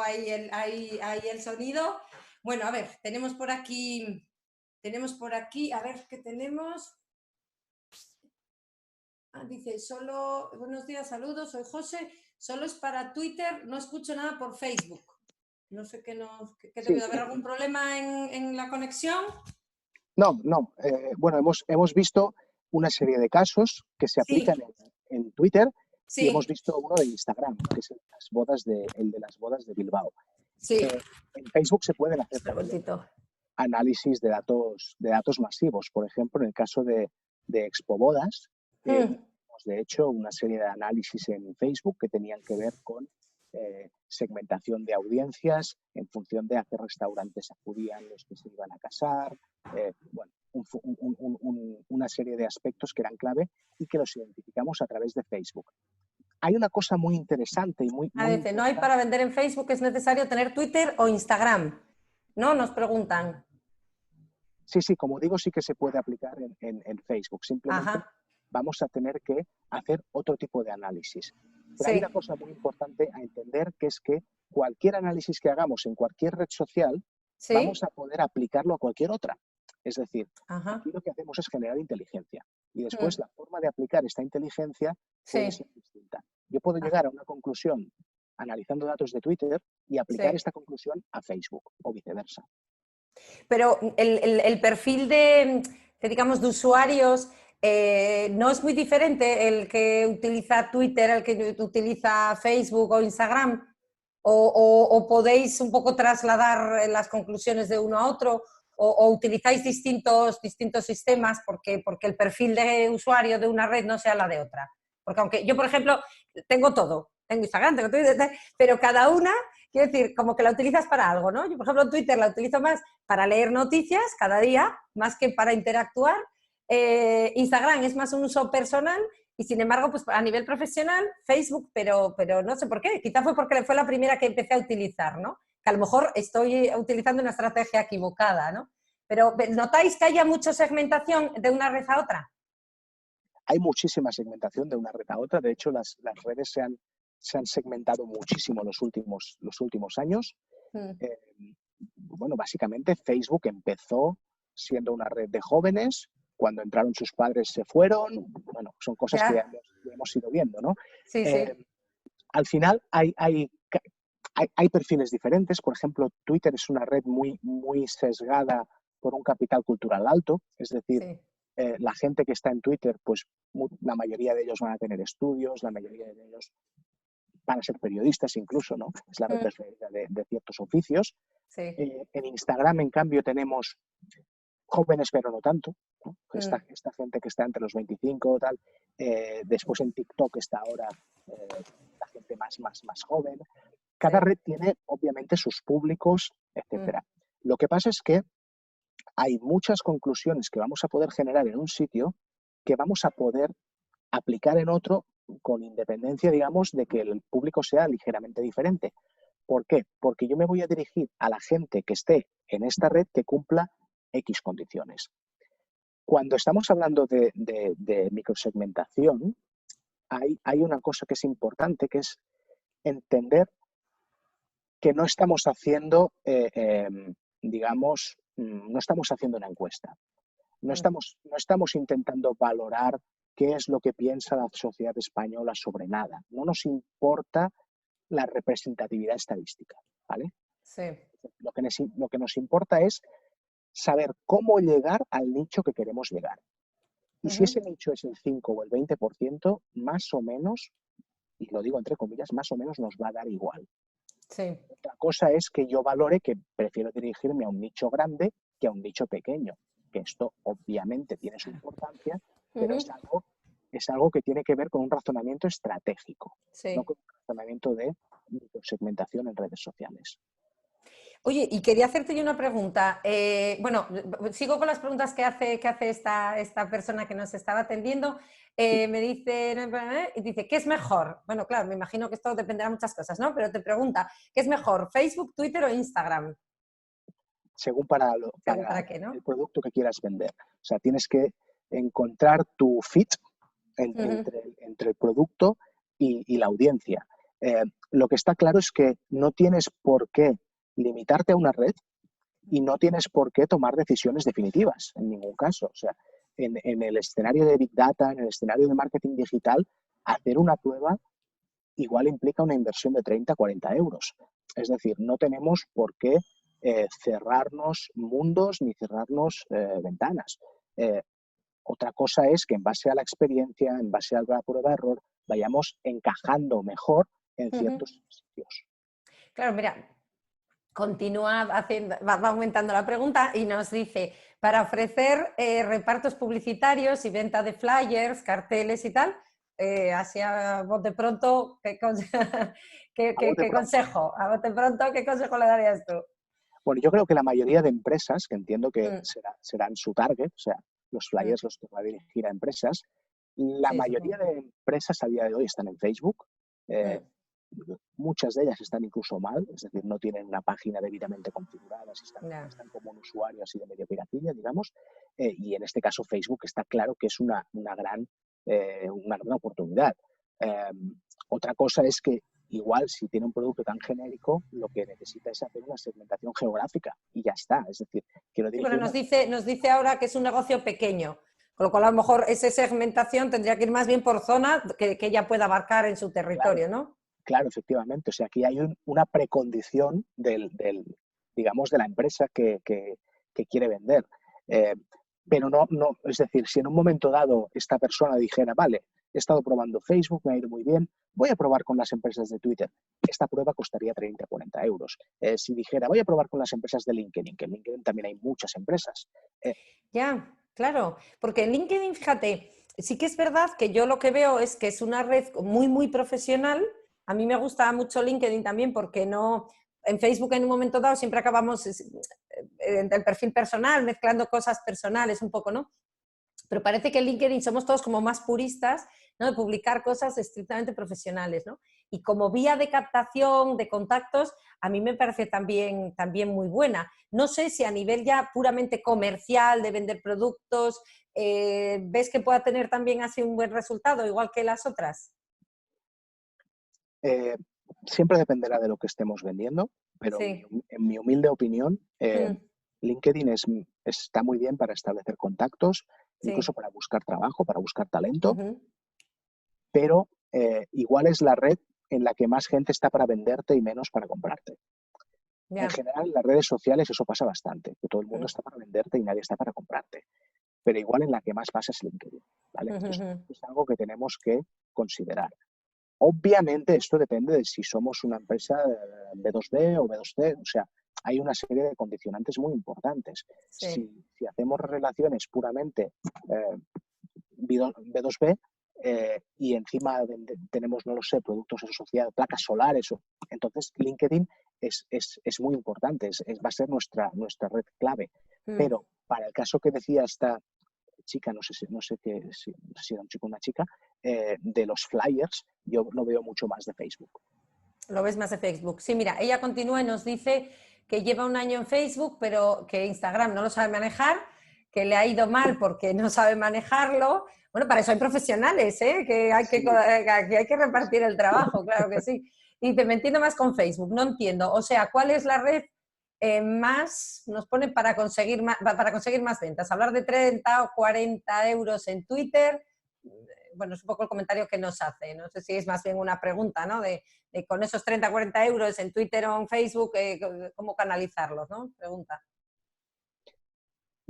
ahí el sonido. Bueno, a ver, tenemos por aquí, a ver qué tenemos. Dice, solo, buenos días, saludos, soy José, solo es para Twitter, no escucho nada por Facebook. No sé qué debe Sí, de haber algún problema en la conexión. no, no. Bueno, hemos visto una serie de casos que se Sí, aplican en Twitter y hemos sí, visto uno de Instagram, que es el de las bodas de Bilbao. sí. En Facebook se pueden hacer Espera un también momentito. análisis de datos masivos. Por ejemplo, en el caso de Expobodas, Mm. de hecho, una serie de análisis en Facebook que tenían que ver con segmentación de audiencias en función de a qué restaurantes acudían los que se iban a casar, bueno, una serie de aspectos que eran clave y que los identificamos a través de Facebook. Hay una cosa muy interesante y muy Dice, no hay importante. para vender en Facebook, es necesario tener Twitter o Instagram. ¿No? Nos preguntan. Sí, sí, como digo, sí que se puede aplicar en Facebook. Simplemente Ajá, vamos a tener que hacer otro tipo de análisis. Pero hay una sí, cosa muy importante a entender, que es que cualquier análisis que hagamos en cualquier red social, sí, vamos a poder aplicarlo a cualquier otra. Es decir, ajá, aquí lo que hacemos es generar inteligencia. Y después mm, la forma de aplicar esta inteligencia puede sí, ser distinta. Yo puedo llegar a una conclusión analizando datos de Twitter y aplicar sí. esta conclusión a Facebook o viceversa. Pero el perfil digamos, de usuarios no es muy diferente el que utiliza Twitter, el que utiliza Facebook o Instagram, o podéis un poco trasladar las conclusiones de uno a otro, o utilizáis distintos sistemas porque el perfil de usuario de una red no sea la de otra. Porque aunque yo, por ejemplo, tengo todo, tengo Instagram, tengo Twitter, pero cada una, quiero decir, como que la utilizas para algo, ¿no? Yo, por ejemplo, Twitter la utilizo más para leer noticias cada día, más que para interactuar. Instagram es más un uso personal y sin embargo, pues a nivel profesional, Facebook, pero no sé por qué, quizá fue porque fue la primera que empecé a utilizar, ¿no? Que a lo mejor estoy utilizando una estrategia equivocada, ¿no? Pero ¿notáis que haya mucha segmentación de una red a otra? Hay muchísima segmentación de una red a otra. De hecho, las redes se han segmentado muchísimo los últimos años. Mm. Eh, bueno, básicamente Facebook empezó siendo una red de jóvenes. Cuando entraron sus padres se fueron. Bueno, son cosas que Ya, ya hemos ido viendo, ¿no? sí, Eh, sí. Al final hay perfiles diferentes. Por ejemplo, Twitter es una red muy sesgada por un capital cultural alto. Es decir, Sí. la gente que está en Twitter, pues la mayoría de ellos van a tener estudios, la mayoría de ellos van a ser periodistas incluso, ¿no? Es la red Mm, preferida de ciertos oficios. sí. En Instagram, en cambio, tenemos jóvenes, pero no tanto, ¿no? Mm, Esta gente que está entre los 25 o tal. Después en TikTok está ahora la gente más joven. Cada sí. red tiene, obviamente, sus públicos, Mm, etcétera. Lo que pasa es que hay muchas conclusiones que vamos a poder generar en un sitio que vamos a poder aplicar en otro con independencia, digamos, de que el público sea ligeramente diferente. ¿Por qué? Porque yo me voy a dirigir a la gente que esté en esta red que cumpla X condiciones. Cuando estamos hablando de microsegmentación, hay una cosa que es importante, que es entender que no estamos haciendo, digamos, no estamos haciendo una encuesta. mm, No estamos intentando valorar qué es lo que piensa la sociedad española sobre nada. No nos importa la representatividad estadística, ¿vale? sí. Lo que nos importa es saber cómo llegar al nicho que queremos llegar. Y si Ujú, ese nicho es el 5 o el 20%, más o menos, y lo digo entre comillas, más o menos nos va a dar igual. sí. Otra cosa es que yo valore que prefiero dirigirme a un nicho grande que a un nicho pequeño, que esto obviamente tiene su importancia, pero Ujú, es algo que tiene que ver con un razonamiento estratégico, no sí. con un razonamiento de segmentación en redes sociales. Oye, y quería hacerte yo una pregunta. Bueno, sigo con las preguntas que hace esta persona que nos estaba atendiendo. Sí, Me dice, y dice, ¿qué es mejor? Bueno, claro, me imagino que esto dependerá de muchas cosas, ¿no? Pero te pregunta, ¿qué es mejor, Facebook, Twitter o Instagram? según Según para para qué, ¿no? el producto que quieras vender. O sea, tienes que encontrar tu fit Ujú, entre el producto y la audiencia. Lo que está claro es que no tienes por qué limitarte a una red y no tienes por qué tomar decisiones definitivas en ningún caso. O sea, en el escenario de Big Data, en el escenario de marketing digital, hacer una prueba igual implica una inversión de 30, 40 euros. Es decir, no tenemos por qué cerrarnos mundos ni cerrarnos ventanas. Otra cosa es que en base a la experiencia, en base a la prueba de error, vayamos encajando mejor en ciertos sitios. Claro, mira, continúa haciendo, va aumentando la pregunta y nos dice, para ofrecer repartos publicitarios y venta de flyers, carteles y tal, así a bote pronto, ¿qué consejo? A bote pronto, ¿qué consejo le darías tú? Bueno, yo creo que la mayoría de empresas, que entiendo que Mm, serán su target, o sea, los mm, flyers los que va a dirigir a empresas, la sí, mayoría supongo. de empresas a día de hoy están en Facebook. Eh, Mm, muchas de ellas están incluso mal, es decir, no tienen una página debidamente configurada, ya. están como un usuario así de medio piratilla, digamos, y en este caso Facebook está claro que es una gran oportunidad. Eh, otra cosa es que igual si tiene un producto tan genérico, lo que necesita es hacer una segmentación geográfica y ya está, es decir, quiero Sí, pero dirigirme. nos dice ahora que es un negocio pequeño, con lo cual a lo mejor esa segmentación tendría que ir más bien por zona que ella pueda abarcar en su Claro, territorio, ¿no? claro, efectivamente. O sea, aquí hay una precondición digamos, de la empresa que quiere vender. Eh, pero no, es decir, si en un momento dado esta persona dijera, vale, he estado probando Facebook, me ha ido muy bien, voy a probar con las empresas de Twitter. Esta prueba costaría 30, 40 euros. Si dijera, voy a probar con las empresas de LinkedIn, que en LinkedIn también hay muchas empresas. Ya, claro, porque en LinkedIn, fíjate, sí que es verdad que yo lo que veo es que es una red muy, muy profesional. A mí me gusta mucho LinkedIn también porque no, en Facebook en un momento dado siempre acabamos el perfil personal, mezclando cosas personales un poco, ¿no? Pero parece que en LinkedIn somos todos como más puristas, ¿no? De publicar cosas estrictamente profesionales, ¿no? Y como vía de captación de contactos, a mí me parece también muy buena. No sé si a nivel ya puramente comercial, de vender productos, ¿ves que pueda tener también así un buen resultado, igual que las otras? Eh, siempre dependerá de lo que estemos vendiendo, pero Sí. en mi humilde opinión, Mm, LinkedIn está muy bien para establecer contactos, incluso sí. para buscar trabajo, para buscar talento, Ujú. pero igual es la red en la que más gente está para venderte y menos para comprarte. En Ya. general, en las redes sociales eso pasa bastante, que todo el mundo Mm. está para venderte y nadie está para comprarte, pero igual en la que más pasa es LinkedIn, ¿vale? Ujú, Entonces, ujú. es algo que tenemos que considerar. Obviamente esto depende de si somos una empresa B2B o B2C, o sea, hay una serie de condicionantes muy importantes. Sí. Si hacemos relaciones puramente B2B y encima tenemos, no lo sé, productos asociados, placas solares, entonces LinkedIn es muy importante, va a ser nuestra red clave. Mm. Pero para el caso que decía esta chica, no sé si era un chico o una chica, de los flyers, yo lo veo mucho más de Facebook. Lo ves más de Facebook. Sí, mira, ella continúa y nos dice que lleva un año en Facebook, pero que Instagram no lo sabe manejar, que le ha ido mal porque no sabe manejarlo. Bueno, para eso hay profesionales, ¿eh? Sí, Que hay que repartir el trabajo, claro que sí. Y dice, me entiendo más con Facebook, no entiendo. O sea, ¿cuál es la red más, nos pone para conseguir más ventas? Hablar de 30 o 40 euros en Twitter. Bueno, es un poco el comentario que nos hace. No sé si es más bien una pregunta, ¿no? Con esos 30, 40 euros en Twitter o en Facebook, ¿cómo canalizarlos? ¿No? Pregunta.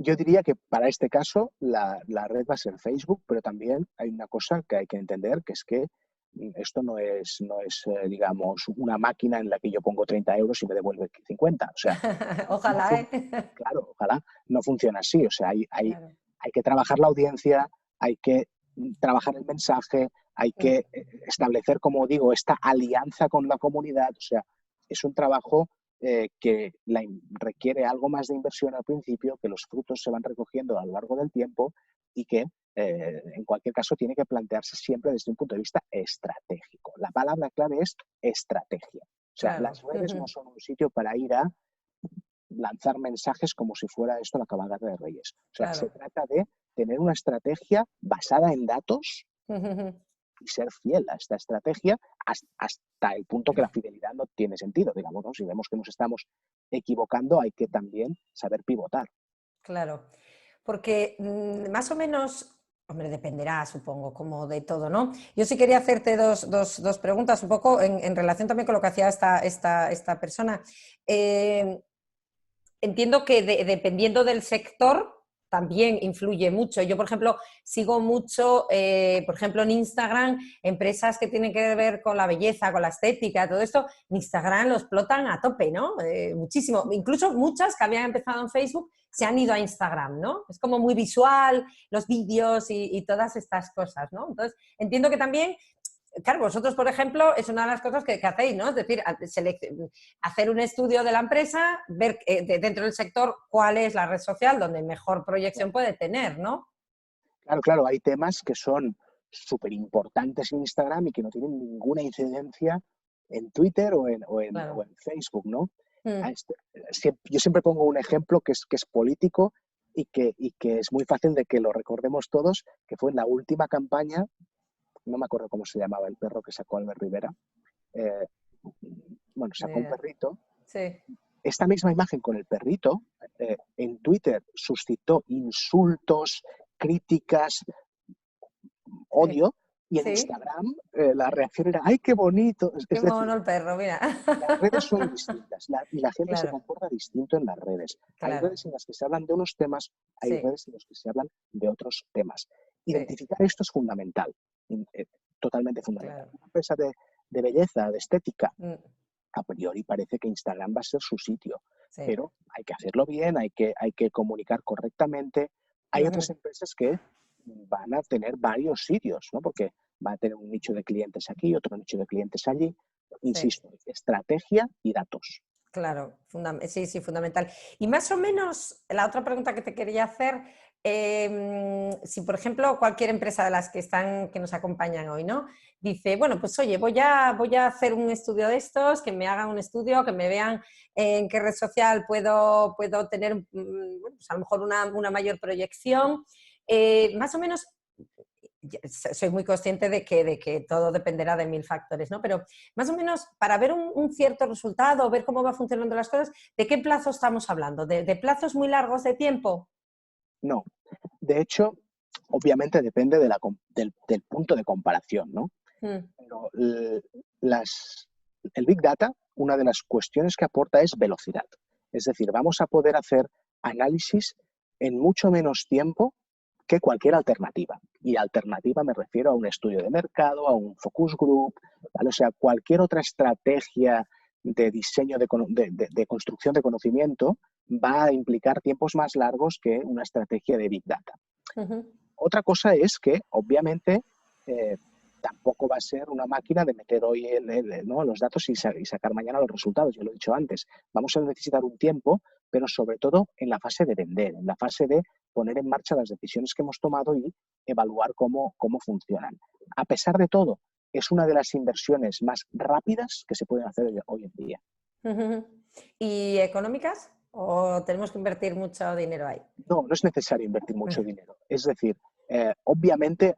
yo diría que para este caso la red va a ser Facebook, pero también hay una cosa que hay que entender, que es que esto no es digamos, una máquina en la que yo pongo 30 euros y me devuelve 50. O sea, no Ojalá, ¿eh? claro, ojalá no funcione así. O sea, Claro. hay que trabajar la audiencia, hay que trabajar el mensaje, hay Mm, que establecer, como digo, esta alianza con la comunidad. O sea, es un trabajo que requiere algo más de inversión al principio, que los frutos se van recogiendo a lo largo del tiempo y que en cualquier caso tiene que plantearse siempre desde un punto de vista estratégico. La palabra clave es estrategia. O sea, claro. las redes no son un sitio para ir a lanzar mensajes como si fuera esto la cabalgata de Reyes. O sea, se Claro. trata de tener una estrategia basada en datos y ser fiel a esta estrategia hasta el punto que la fidelidad no tiene sentido, digamos, ¿no? Si vemos que nos estamos equivocando, hay que también saber pivotar. Claro. Porque más o menos, hombre, dependerá, supongo, como de todo, ¿no? Yo sí quería hacerte dos preguntas, un poco en relación también con lo que hacía esta persona. Eh, Entiendo que dependiendo del sector también influye mucho. Yo, por ejemplo, sigo mucho, por ejemplo, en Instagram, empresas que tienen que ver con la belleza, con la estética, todo esto, en Instagram lo explotan a tope, ¿no? Muchísimo. Incluso muchas que habían empezado en Facebook se han ido a Instagram, ¿no? Es como muy visual, los vídeos y todas estas cosas, ¿no? Entonces, entiendo que también claro, vosotros, por ejemplo, es una de las cosas que hacéis, ¿no? Es decir, hacer un estudio de la empresa, ver dentro del sector cuál es la red social donde mejor proyección puede tener, ¿no? Claro, claro, hay temas que son súper importantes en Instagram y que no tienen ninguna incidencia en Twitter o Claro. en Facebook, ¿no? Mm, Yo siempre pongo un ejemplo que es político y que es muy fácil de que lo recordemos todos, que fue en la última campaña, no me acuerdo cómo se llamaba el perro que sacó Albert Rivera, eh, bueno, sacó un yeah. perrito. Sí, Esta misma imagen con el perrito en Twitter suscitó insultos, críticas, sí, odio, y en sí. Instagram la reacción era, ¡ay, qué bonito! Qué Es decir, mono el perro, mira. las redes son distintas y la gente se Claro, comporta distinto en las redes. Hay claro. redes en las que se hablan de unos temas, hay Sí, redes en las que se hablan de otros temas. sí, Identificar esto es fundamental, totalmente fundamental. claro. Una empresa de belleza, de estética, Mm, a priori parece que Instagram va a ser su sitio, sí. pero hay que hacerlo bien, hay que comunicar correctamente. Hay otras Ujú, empresas que van a tener varios sitios, ¿no? Porque va a tener un nicho de clientes aquí, otro nicho de clientes allí. sí. Insisto, estrategia y datos. Claro, sí, sí, fundamental. Y más o menos, la otra pregunta que te quería hacer, si por ejemplo cualquier empresa de las que están, que nos acompañan hoy, ¿no? Dice, bueno, pues oye, voy a hacer un estudio de estos, que me hagan un estudio, que me vean en qué red social puedo tener, bueno, pues a lo mejor una mayor proyección. Más o menos, soy muy consciente de que todo dependerá de mil factores, ¿no? Pero más o menos para ver un cierto resultado, ver cómo va funcionando las cosas, ¿de qué plazo estamos hablando? De plazos muy largos de tiempo? No. De hecho, obviamente depende del punto de comparación, ¿no? Mm, Pero el Big Data, una de las cuestiones que aporta es velocidad. Es decir, vamos a poder hacer análisis en mucho menos tiempo que cualquier alternativa. Y alternativa me refiero a un estudio de mercado, a un focus group, ¿vale? O sea, cualquier otra estrategia de diseño de construcción de conocimiento va a implicar tiempos más largos que una estrategia de Big Data. ujú, Otra cosa es que, obviamente, eh, tampoco va a ser una máquina de meter hoy ¿no? los datos y sacar mañana los resultados. Yo lo he dicho antes. Vamos a necesitar un tiempo, pero sobre todo en la fase de vender, en la fase de poner en marcha las decisiones que hemos tomado y evaluar cómo funcionan. A pesar de todo, es una de las inversiones más rápidas que se pueden hacer hoy en día. ujú. ¿Y económicas? ¿O tenemos que invertir mucho dinero ahí? No, no es necesario invertir mucho dinero. Es decir, obviamente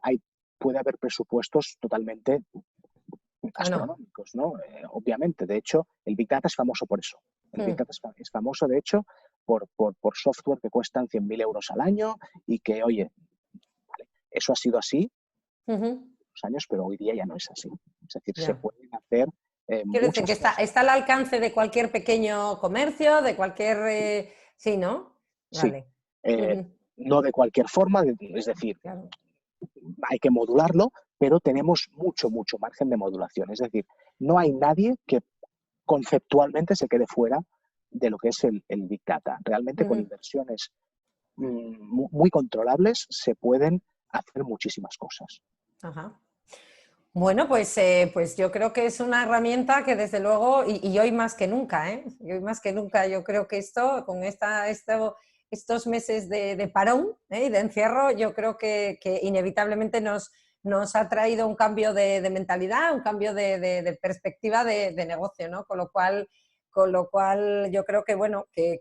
puede haber presupuestos totalmente ¿O no? astronómicos, ¿no? Obviamente. De hecho, el Big Data es famoso por eso. El Big Mm, Data es famoso, de hecho, por software que cuestan 100.000 euros al año y que, oye, vale, eso ha sido así ujú, los años, pero hoy día ya no es así. Es decir, se ya. pueden hacer Quiero decir que muchas cosas. está al alcance de cualquier pequeño comercio, de cualquier... sí, ¿no? Sí, Vale. eh, Ujú, no de cualquier forma, es decir, claro. hay que modularlo, pero tenemos mucho margen de modulación. Es decir, no hay nadie que conceptualmente se quede fuera de lo que es el Big Data. Realmente con Ujú, inversiones muy controlables se pueden hacer muchísimas cosas. ajá. Bueno, pues yo creo que es una herramienta que desde luego, y hoy más que nunca, ¿eh? Y hoy más que nunca, yo creo que esto, con estos meses de parón, ¿eh? Y de encierro, yo creo que inevitablemente nos ha traído un cambio de mentalidad, un cambio de perspectiva de negocio, ¿no? Con lo cual yo creo que, bueno, que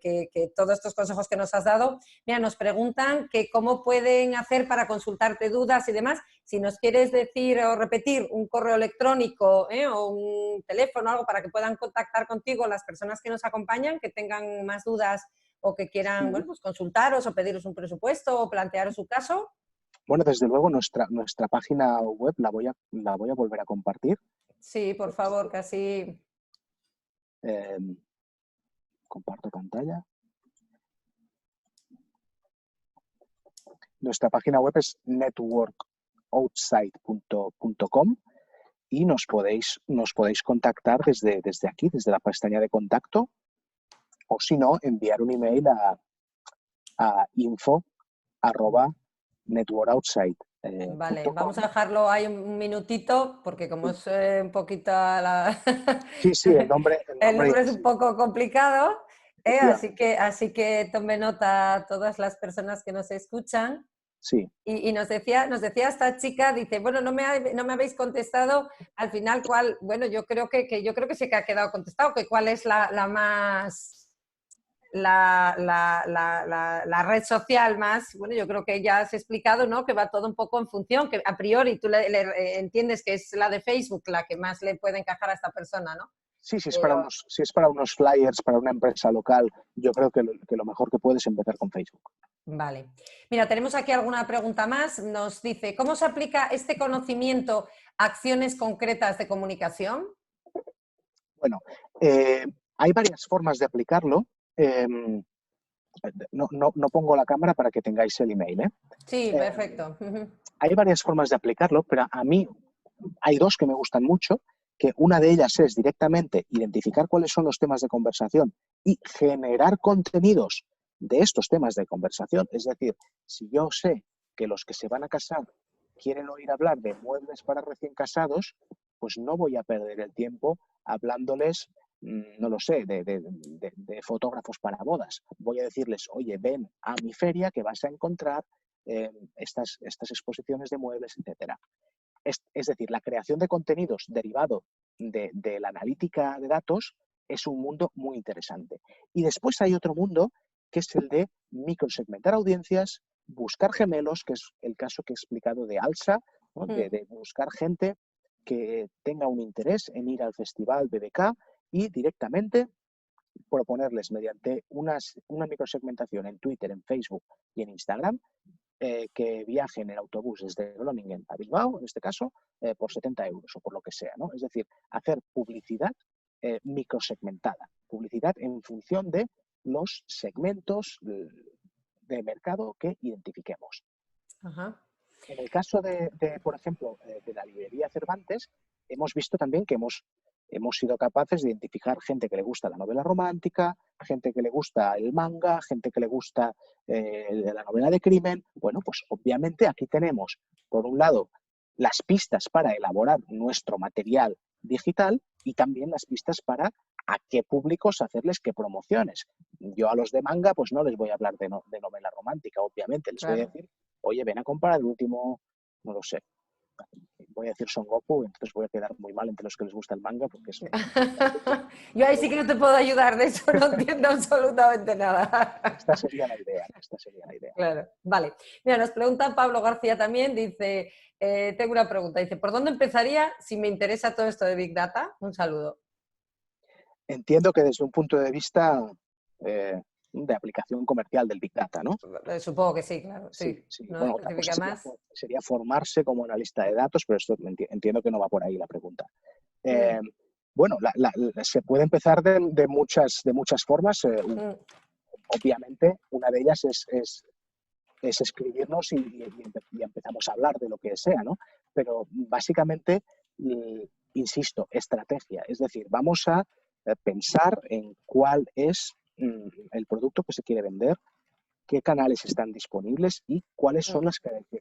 todos estos consejos que nos has dado, mira, nos preguntan que cómo pueden hacer para consultarte dudas y demás. Si nos quieres decir o repetir un correo electrónico o un teléfono, algo para que puedan contactar contigo las personas que nos acompañan, que tengan más dudas o que quieran, Sí. bueno, pues consultaros o pediros un presupuesto o plantearos su caso. Bueno, desde luego nuestra página web la voy a volver a compartir. Sí, por favor, casi. Eh, comparto pantalla. Nuestra página web es networkoutside.com y nos podéis contactar desde aquí, desde la pestaña de contacto, o si no, enviar un email a info@networkoutside. Vale, vamos a dejarlo ahí un minutito, porque como es un poquito Sí, sí, el nombre, el nombre es un sí, poco complicado, efectivamente. así que tome nota a todas las personas que nos escuchan. Sí, Y nos decía esta chica, dice, bueno, no me habéis contestado al final cuál, bueno, yo creo que sí que ha quedado contestado, que cuál es la más, la red social más, bueno, yo creo que ya has explicado, ¿no? Que va todo un poco en función, que a priori tú entiendes que es la de Facebook la que más le puede encajar a esta persona, ¿no? sí, Pero, si es para unos flyers, para una empresa local, yo creo que lo mejor que puedes empezar con Facebook. vale. Mira, tenemos aquí alguna pregunta más. Nos dice, ¿cómo se aplica este conocimiento a acciones concretas de comunicación? Bueno, hay varias formas de aplicarlo. No pongo la cámara para que tengáis el email, ¿eh? Sí, Eh, perfecto. Hay varias formas de aplicarlo, pero a mí hay dos que me gustan mucho, que una de ellas es directamente identificar cuáles son los temas de conversación y generar contenidos de estos temas de conversación. Es decir, si yo sé que los que se van a casar quieren oír hablar de muebles para recién casados, pues no voy a perder el tiempo hablándoles, no lo sé, de fotógrafos para bodas. Voy a decirles, oye, ven a mi feria que vas a encontrar estas exposiciones de muebles, etcétera. Es decir, la creación de contenidos derivado de la analítica de datos es un mundo muy interesante. Y después hay otro mundo que es el de microsegmentar audiencias, buscar gemelos, que es el caso que he explicado de Alsa, ¿no? de buscar gente que tenga un interés en ir al festival BBK y directamente proponerles mediante una microsegmentación en Twitter, en Facebook y en Instagram que viajen en autobús desde Groningen a Bilbao, en este caso, por 70 euros o por lo que sea, ¿no? Es decir, hacer publicidad microsegmentada, publicidad en función de los segmentos de mercado que identifiquemos. Ajá. En el caso por ejemplo, de la librería Cervantes, hemos visto también que hemos sido capaces de identificar gente que le gusta la novela romántica, gente que le gusta el manga, gente que le gusta la novela de crimen. Bueno, pues obviamente aquí tenemos, por un lado, las pistas para elaborar nuestro material digital y también las pistas para a qué públicos hacerles qué promociones. Yo a los de manga, pues no les voy a hablar de novela romántica, obviamente, les voy a Claro. decir, oye, ven a comprar el último, no lo sé, voy a decir Son Goku, entonces voy a quedar muy mal entre los que les gusta el manga, porque es fantástico. Yo ahí Pero sí que bueno, no te puedo ayudar, de eso no entiendo absolutamente nada. esta sería la idea, esta sería la idea. Claro, vale. Mira, nos pregunta Pablo García también, dice, tengo una pregunta, dice, ¿por dónde empezaría si me interesa todo esto de Big Data? Un saludo. Entiendo que desde un punto de vista de aplicación comercial del Big Data, ¿no? Supongo que sí, claro, Sí, sí. sí. No Bueno, otra cosa especifica más. sería formarse como analista de datos, pero esto entiendo que no va por ahí la pregunta. Mm, Eh, bueno, se puede empezar de muchas formas. mm, Obviamente, una de ellas es escribirnos y empezamos a hablar de lo que sea, ¿no? Pero básicamente, insisto, estrategia. Es decir, vamos a pensar en cuál es el producto que se quiere vender, qué canales están disponibles y cuáles mm. son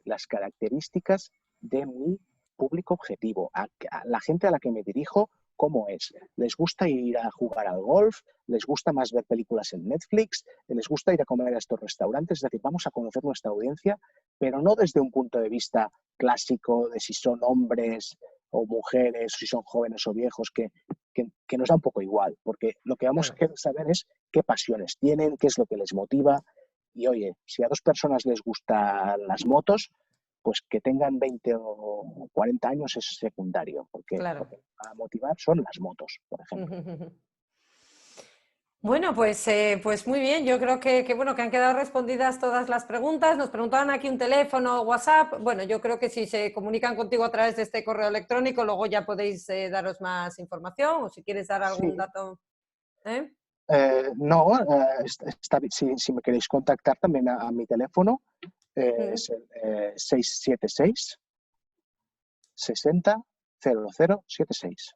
las características de mi público objetivo, a la gente a la que me dirijo, cómo es. ¿Les gusta ir a jugar al golf? ¿Les gusta más ver películas en Netflix? ¿Les gusta ir a comer a estos restaurantes? Es decir, vamos a conocer nuestra audiencia, pero no desde un punto de vista clásico de si son hombres o mujeres, si son jóvenes o viejos, que nos da un poco igual, porque lo que vamos a Claro. querer saber es qué pasiones tienen, qué es lo que les motiva. Y oye, si a dos personas les gustan las motos, pues que tengan 20 o 40 años es secundario, porque Claro. lo que va a motivar son las motos, por ejemplo. Bueno, pues muy bien. Yo creo bueno, que han quedado respondidas todas las preguntas. Nos preguntaban aquí un teléfono, WhatsApp. Bueno, yo creo que si se comunican contigo a través de este correo electrónico, luego ya podéis daros más información o si quieres dar algún Sí, dato. ¿Eh? no, si me queréis contactar también a mi teléfono, Mm. es el 676 60 0076.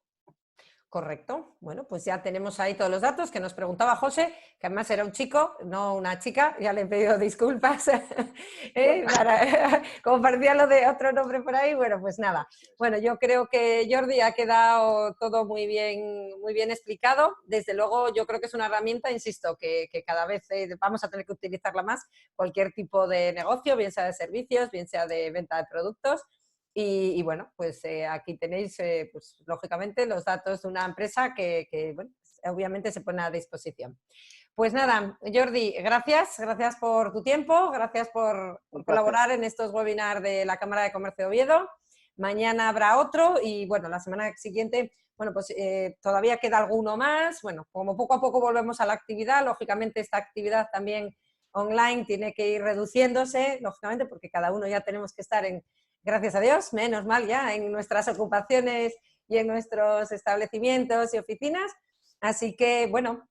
Correcto. Bueno, pues ya tenemos ahí todos los datos que nos preguntaba José, que además era un chico, no una chica. Ya le he pedido disculpas Bueno, como parecía lo de otro nombre por ahí. Bueno, pues nada. Bueno, yo creo que Jordi ha quedado todo muy bien explicado. Desde luego, yo creo que es una herramienta, insisto, que cada vez vamos a tener que utilizarla más. Cualquier tipo de negocio, bien sea de servicios, bien sea de venta de productos. Bueno, pues aquí tenéis, pues, lógicamente, los datos de una empresa que bueno, obviamente se pone a disposición. Pues nada, Jordi, gracias por tu tiempo, gracias un por placer. colaborar en estos webinars de la Cámara de Comercio de Oviedo. Mañana habrá otro y bueno, la semana siguiente, bueno, pues todavía queda alguno más. Bueno, como poco a poco volvemos a la actividad, lógicamente esta actividad también online tiene que ir reduciéndose, lógicamente, porque cada uno ya tenemos que estar gracias a Dios, menos mal ya, en nuestras ocupaciones y en nuestros establecimientos y oficinas. Así que, bueno,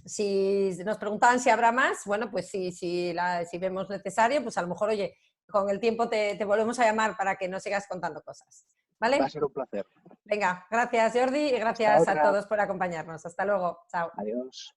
si nos preguntaban si habrá más, bueno, pues si vemos necesario, pues a lo mejor, oye, con el tiempo te volvemos a llamar para que nos sigas contando cosas. Va a ¿Vale? ser un placer. Venga, gracias Jordi y Hasta gracias a otra. todos por acompañarnos. Hasta luego. Chao. Adiós.